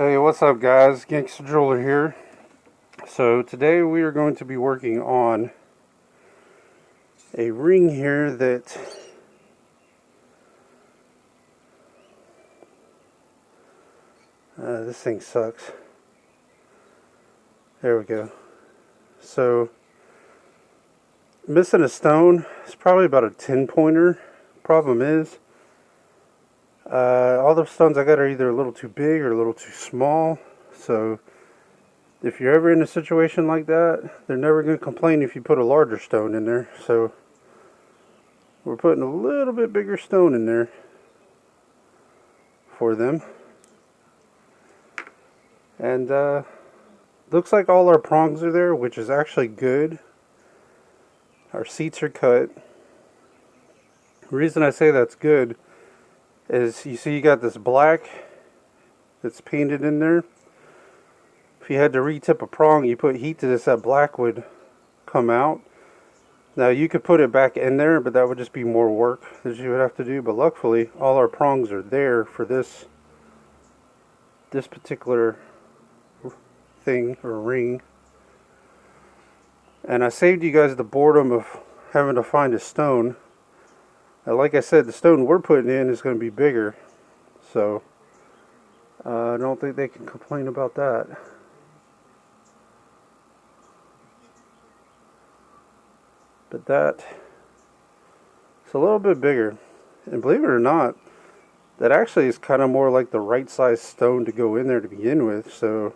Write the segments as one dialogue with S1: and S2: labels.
S1: Hey, what's up guys? Gangster Driller here. So today we are going to be working on a ring here that this thing sucks. There we go. So missing a stone. It's probably about a 10 pointer. Problem is all the stones I got are either a little too big or a little too small. So if you're ever in a situation like that, they're never going to complain if you put a larger stone in there. So we're putting a little bit bigger stone in there for them. And looks like all our prongs are there, which is actually good. Our seats are cut. The reason I say that's good is you see you got this black that's painted in there. If you had to retip a prong, you put heat to this, that black would come out. Now you could put it back in there, but that would just be more work that you would have to do. But luckily, all our prongs are there for this particular thing or ring. And I saved you guys the boredom of having to find a stone. Like I said, the stone we're putting in is going to be bigger, so I don't think they can complain about that. But that it's a little bit bigger, and believe it or not, that actually is kind of more like the right size stone to go in there to begin with. So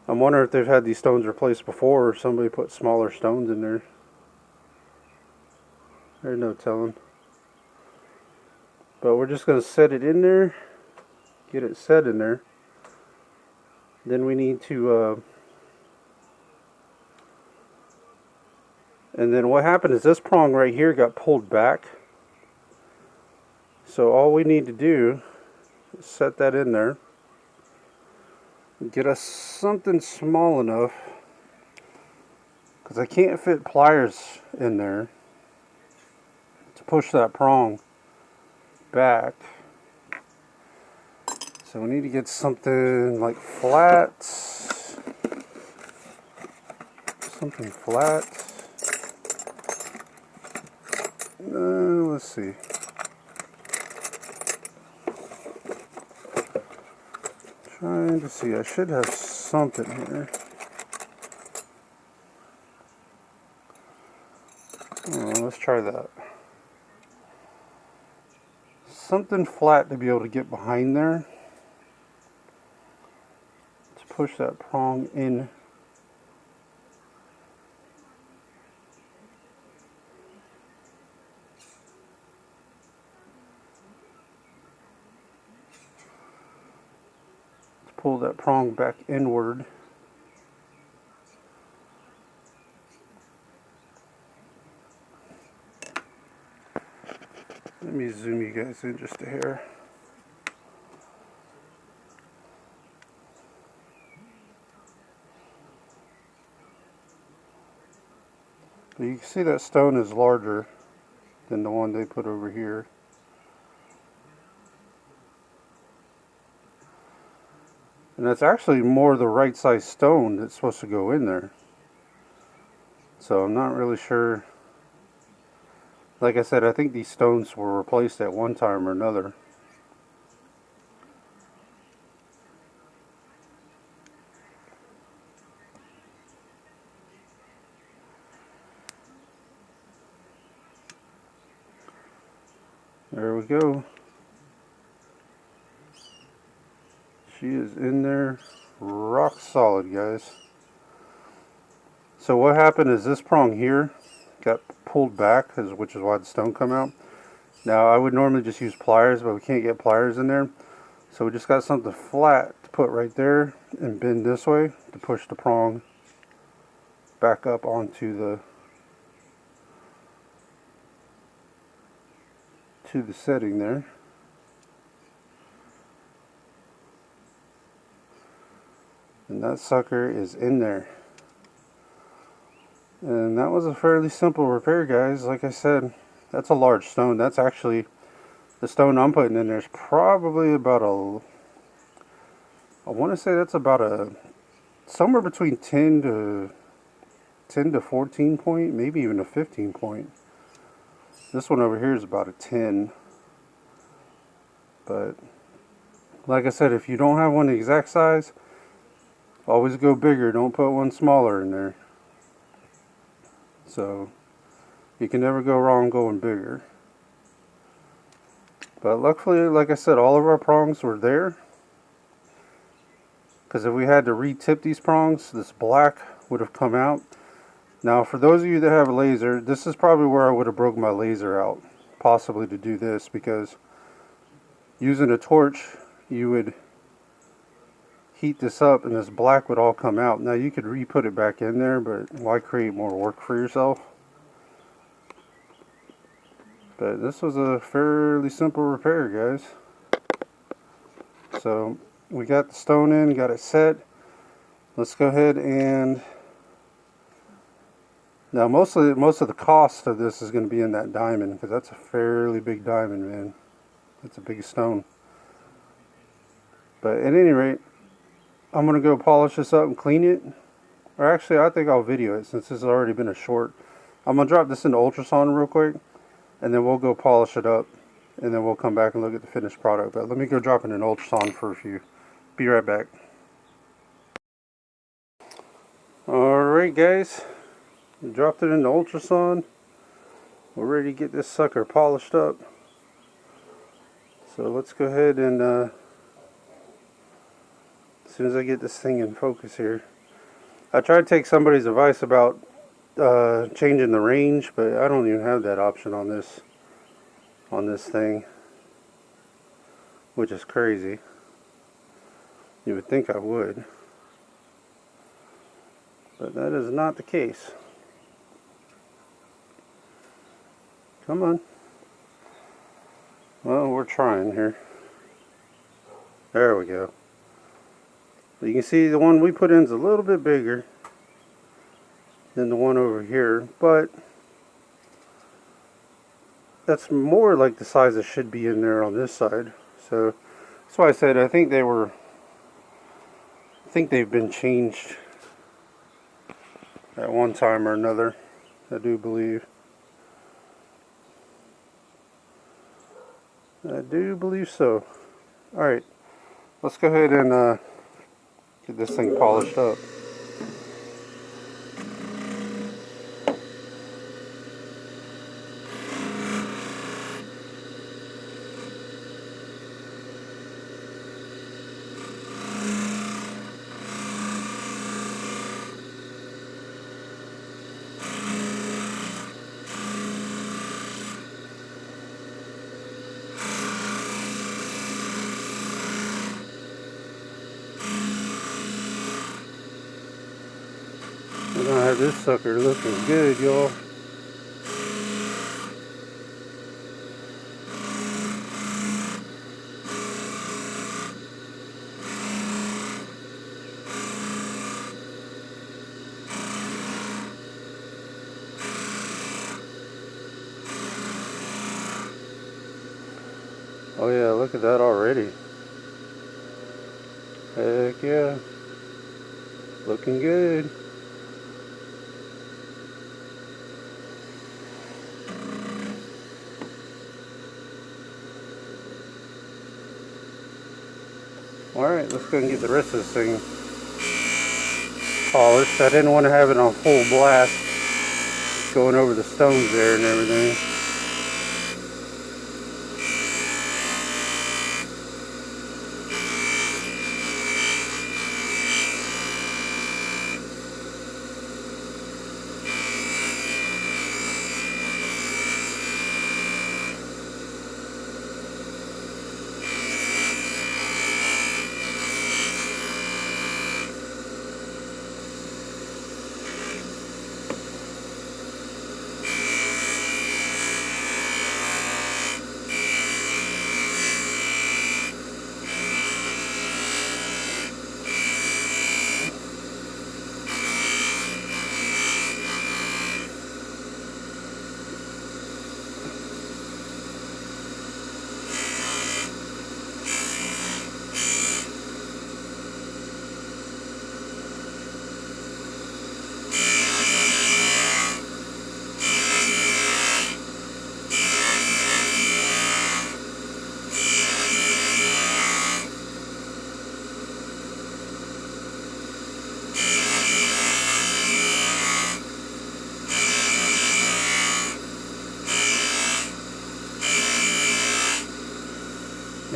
S1: I'm wondering if they've had these stones replaced before, or somebody put smaller stones in there. There's no telling. But we're just going to set it in there, get it set in there. Then we need to and then what happened is this prong right here got pulled back. So all we need to do is set that in there. Get us something small enough, because I can't fit pliers in there to push that prong back. So we need to get something like flat. Something flat. Let's see. Trying to see. I should have something here. Oh, let's try that. Something flat to be able to get behind there to push that prong in. Pull that prong back inward. Let me zoom you guys in just a hair. But you can see that stone is larger than the one they put over here. And that's actually more the right size stone that's supposed to go in there. So I'm not really sure. Like I said, I think these stones were replaced at one time or another. There we go. She is in there rock solid, guys. So what happened is this prong here got pulled back, which is why the stone come out. Now I would normally just use pliers, but we can't get pliers in there. So we just got something flat to put right there and bend this way to push the prong back up onto the setting there. And that sucker is in there. And that was a fairly simple repair, guys. Like I said, that's a large stone. That's actually, the stone I'm putting in there is probably about I want to say that's about a somewhere between 10 to 14 point, maybe even a 15 point. This one over here is about a 10. But like I said, if you don't have one the exact size, always go bigger. Don't put one smaller in there. So you can never go wrong going bigger. But luckily, like I said, all of our prongs were there. Because if we had to re-tip these prongs, this black would have come out. Now, for those of you that have a laser, this is probably where I would have broke my laser out, possibly to do this, because using a torch, you would heat this up and this black would all come out. Now, you could re-put it back in there, but why create more work for yourself? But this was a fairly simple repair, guys. So, we got the stone in, got it set. Let's go ahead and... Now, most of the cost of this is going to be in that diamond, because that's a fairly big diamond, man. That's a big stone. But at any rate, I'm going to go polish this up and clean it. Or actually, I think I'll video it since this has already been a short. I'm going to drop this into ultrasound real quick, and then we'll go polish it up, and then we'll come back and look at the finished product. But let me go drop it in ultrasound for a few. Be right back. Alright, guys. Dropped it into ultrasound. We're ready to get this sucker polished up. So let's go ahead and as soon as I get this thing in focus here. I tried to take somebody's advice about changing the range, but I don't even have that option on this thing, which is crazy. You would think I would, but that is not the case. Come on. Well, we're trying here. There we go. You can see the one we put in is a little bit bigger than the one over here, but that's more like the size that should be in there on this side. So that's why I said I think they've been changed at one time or another. I do believe. I do believe so. Alright, let's go ahead and get this thing polished up. We're gonna have this sucker looking good, y'all. Oh yeah, look at that already. Heck yeah. Looking good. Alright, let's go and get the rest of this thing polished. I didn't want to have it on full blast, going over the stones there and everything.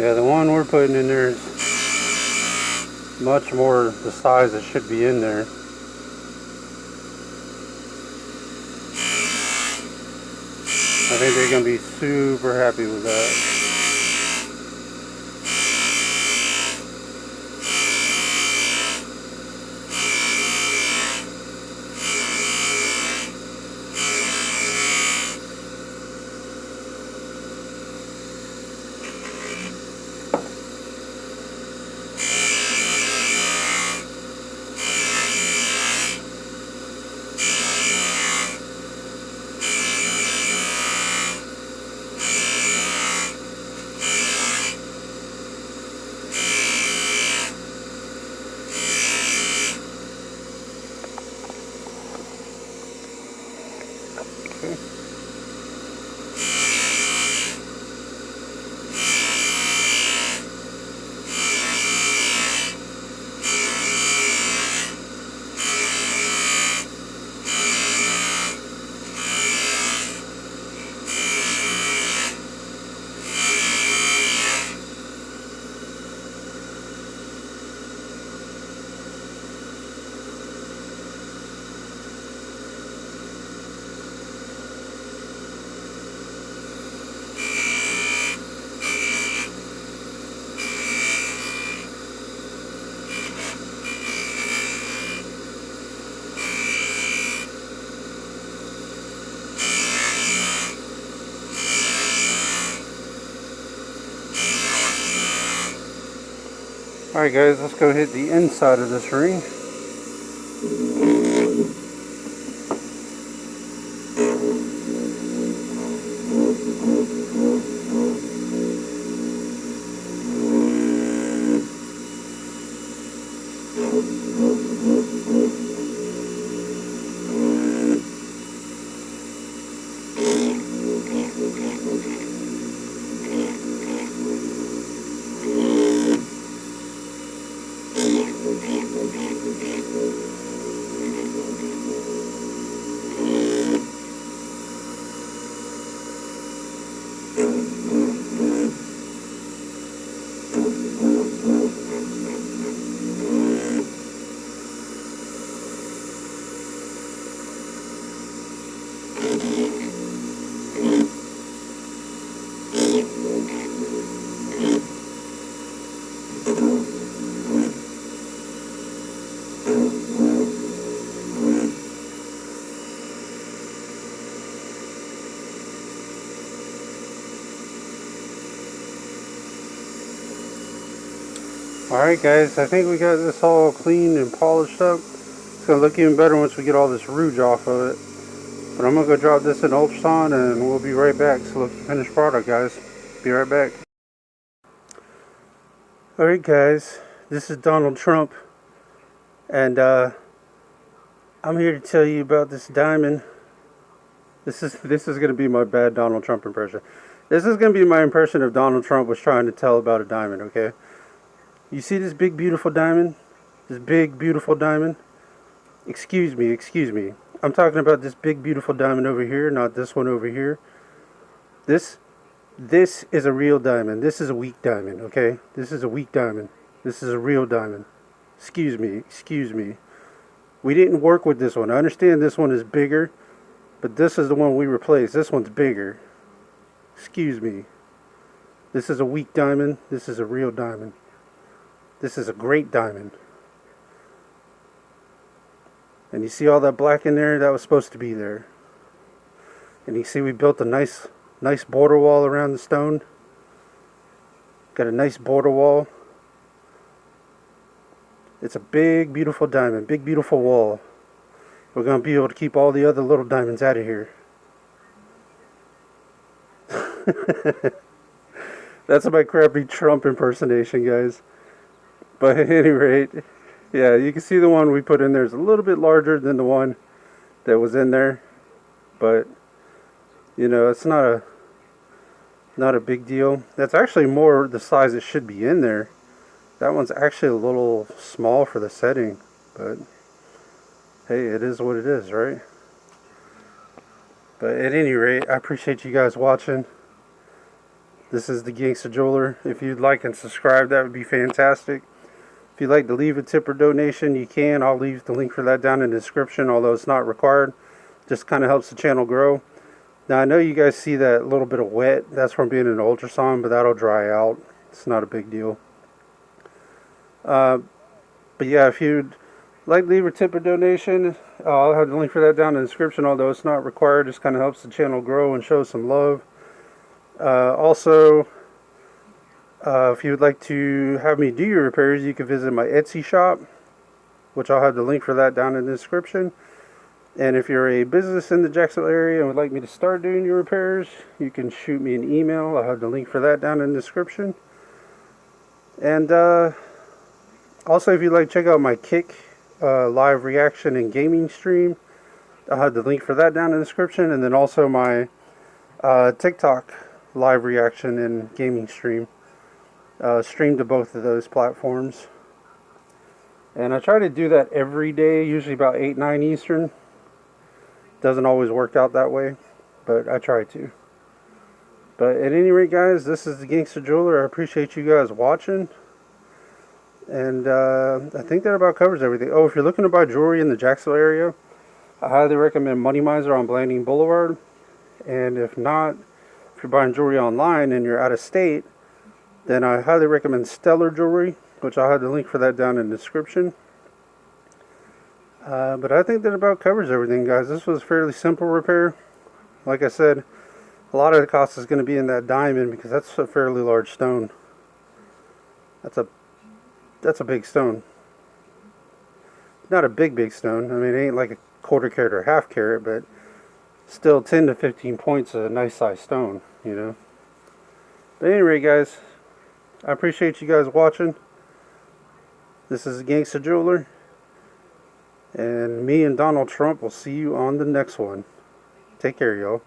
S1: Yeah, the one we're putting in there is much more the size that should be in there. I think they're going to be super happy with that. Alright guys, let's go hit the inside of this ring. Alright guys, I think we got this all cleaned and polished up. It's going to look even better once we get all this rouge off of it. But I'm going to go drop this in ultrasound and we'll be right back. So look, finished product guys. Be right back. Alright guys, this is Donald Trump. And I'm here to tell you about this diamond. This is going to be my bad Donald Trump impression. This is going to be my impression of Donald Trump was trying to tell about a diamond, okay? You see this big beautiful diamond? This big beautiful diamond? Excuse me. I'm talking about this big beautiful diamond over here, not this one over here. This is a real diamond. This is a weak diamond, okay? This is a weak diamond. This is a real diamond. Excuse me. We didn't work with this one. I understand this one is bigger, but this is the one we replaced. This one's bigger. Excuse me. This is a weak diamond. This is a real diamond. This is a great diamond. And you see all that black in there? That was supposed to be there. And you see we built a nice border wall around the stone. Got a nice border wall. It's a big, beautiful diamond. Big, beautiful wall. We're going to be able to keep all the other little diamonds out of here. That's my crappy Trump impersonation, guys. But at any rate, yeah, you can see the one we put in there is a little bit larger than the one that was in there. But, you know, it's not a big deal. That's actually more the size it should be in there. That one's actually a little small for the setting. But, hey, it is what it is, right? But at any rate, I appreciate you guys watching. This is the Gangsta Jeweler. If you'd like and subscribe, that would be fantastic. If you'd like to leave a tip or donation, you can. I'll leave the link for that down in the description, although it's not required. Just kind of helps the channel grow. Now, I know you guys see that little bit of wet. That's from being in an ultrasound, but that'll dry out. It's not a big deal. But yeah, if you'd like to leave a tip or donation, I'll have the link for that down in the description, although it's not required. Just kind of helps the channel grow and show some love. Also, if you would like to have me do your repairs, you can visit my Etsy shop, which I'll have the link for that down in the description. And if you're a business in the Jacksonville area and would like me to start doing your repairs, you can shoot me an email. I'll have the link for that down in the description. And also, if you'd like to check out my Kick live reaction and gaming stream, I'll have the link for that down in the description. And then also my TikTok live reaction and gaming stream. Stream to both of those platforms. And I try to do that every day, usually about 8, 9 Eastern. Doesn't always work out that way, but I try to. But at any rate, guys, this is the Gangsta Jeweler. I appreciate you guys watching. And I think that about covers everything. Oh, if you're looking to buy jewelry in the Jacksonville area, I highly recommend Money Miser on Blanding Boulevard. And if not, if you're buying jewelry online and you're out of state, then I highly recommend Stellar Jewelry, which I'll have the link for that down in the description. But I think that about covers everything, guys. This was a fairly simple repair. Like I said, a lot of the cost is going to be in that diamond because that's a fairly large stone. That's a big stone. Not a big stone. I mean, it ain't like a quarter carat or half carat, but still 10 to 15 points is a nice size stone, you know. But anyway, guys, I appreciate you guys watching. This is the Gangsta Jeweler. And me and Donald Trump will see you on the next one. Take care, y'all.